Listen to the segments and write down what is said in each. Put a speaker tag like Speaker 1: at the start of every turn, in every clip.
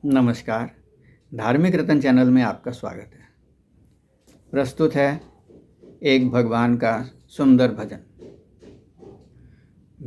Speaker 1: नमस्कार। धार्मिक रतन चैनल में आपका स्वागत है। प्रस्तुत है एक भगवान का सुंदर भजन।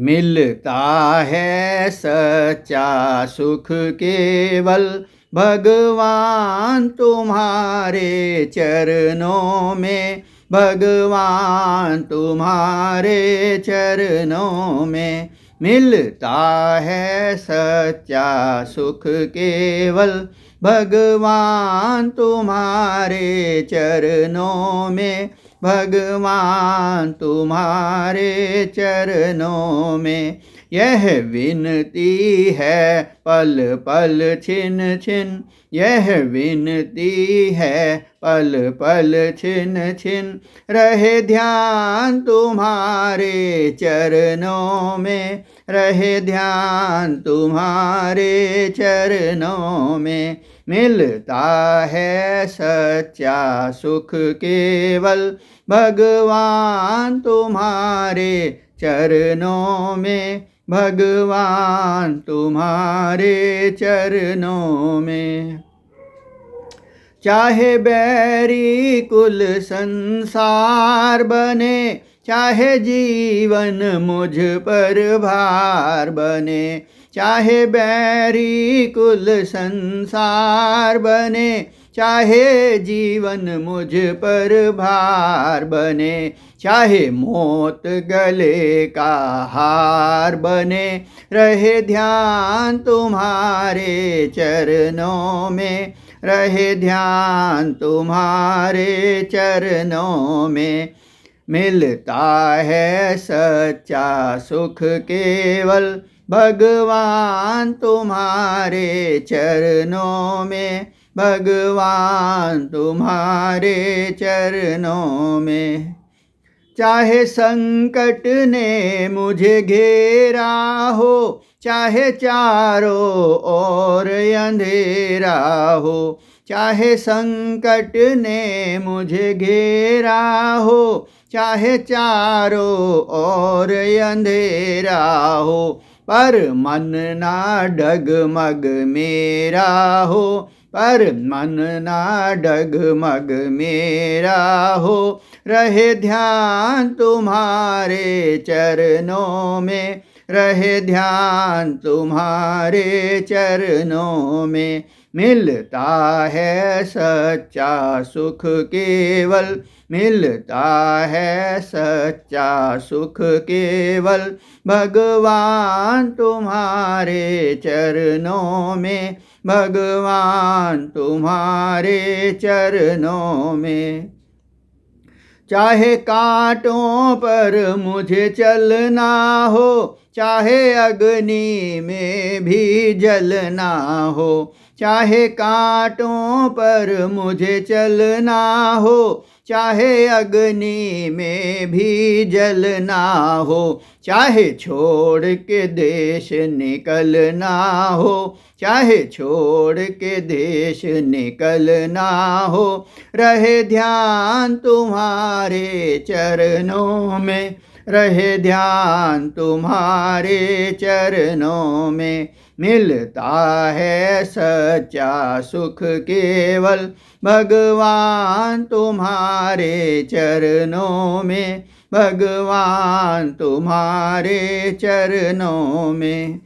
Speaker 1: मिलता है सच्चा सुख केवल भगवान तुम्हारे चरणों में, भगवान तुम्हारे चरणों में। मिलता है सच्चा सुख केवल भगवान तुम्हारे चरणों में, भगवान तुम्हारे चरणों में। यह विनती है पल पल छिन छिन, यह विनती है पल पल छिन छिन। रहे ध्यान तुम्हारे चरणों में, रहे ध्यान तुम्हारे चरणों में। मिलता है सच्चा सुख केवल भगवान तुम्हारे चरणों में, भगवान तुम्हारे चरणों में। चाहे बैरी कुल संसार बने, चाहे जीवन मुझ पर भार बने। चाहे बैरी कुल संसार बने, चाहे जीवन मुझ पर भार बने। चाहे मौत गले का हार बने, रहे ध्यान तुम्हारे चरणों में, रहे ध्यान तुम्हारे चरणों में। मिलता है सच्चा सुख केवल भगवान तुम्हारे चरणों में, भगवान तुम्हारे चरणों में। चाहे संकट ने मुझे घेरा हो, चाहे चारों ओर अंधेरा हो। चाहे संकट ने मुझे घेरा हो, चाहे चारों ओर अंधेरा हो। पर मन ना डगमग मेरा हो, पर मन ना डगमग मेरा हो। रहे ध्यान तुम्हारे चरणों में, रहे ध्यान तुम्हारे चरणों में। मिलता है सच्चा सुख केवल, मिलता है सच्चा सुख केवल भगवान तुम्हारे चरणों में, भगवान तुम्हारे चरणों में। चाहे कांटों पर मुझे चलना हो, चाहे अग्नि में भी जलना हो। चाहे कांटों पर मुझे चलना हो, चाहे अग्नि में भी जलना हो। चाहे छोड़ के देश निकलना हो, चाहे छोड़ के देश निकलना हो। रहे ध्यान तुम्हारे चरणों में, रहे ध्यान तुम्हारे चरणों में। मिलता है सच्चा सुख केवल भगवान तुम्हारे चरणों में, भगवान तुम्हारे चरणों में।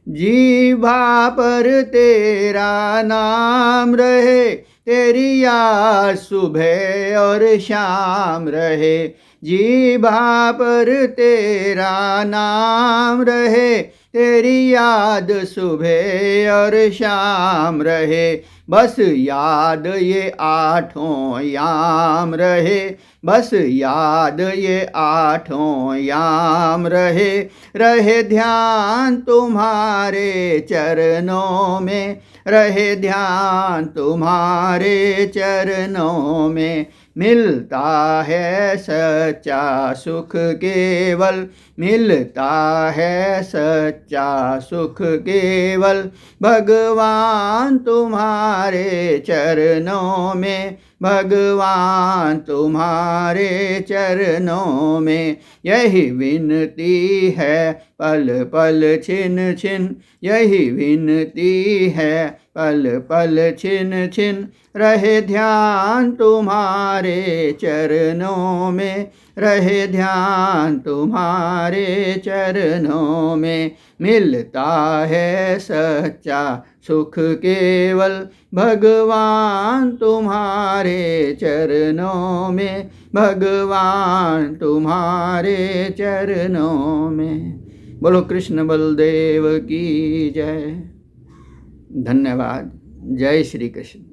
Speaker 1: जीभा पर तेरा नाम रहे, तेरी याद सुबह और शाम रहे। जीभा पर तेरा नाम रहे, तेरी याद सुबह और शाम रहे। बस याद ये आठों याम रहे, बस याद ये आठों याम रहे। रहे ध्यान तुम्हारे चरणों में, रहे ध्यान तुम्हारे चरणों में। मिलता है सच्चा सुख केवल, मिलता है सच्चा सुख केवल भगवान तुम्हारे चरणों में, भगवान तुम्हारे चरणों में। यही विनती है पल पल छिन छिन, यही विनती है पल पल छिन छिन। रहे ध्यान तुम्हारे चरणों में, रहे ध्यान तुम्हारे चरणों में। मिलता है सच्चा सुख केवल भगवान तुम्हारे चरणों में, भगवान तुम्हारे चरणों में। बोलो कृष्ण बलदेव की जय। धन्यवाद। जय श्री कृष्ण।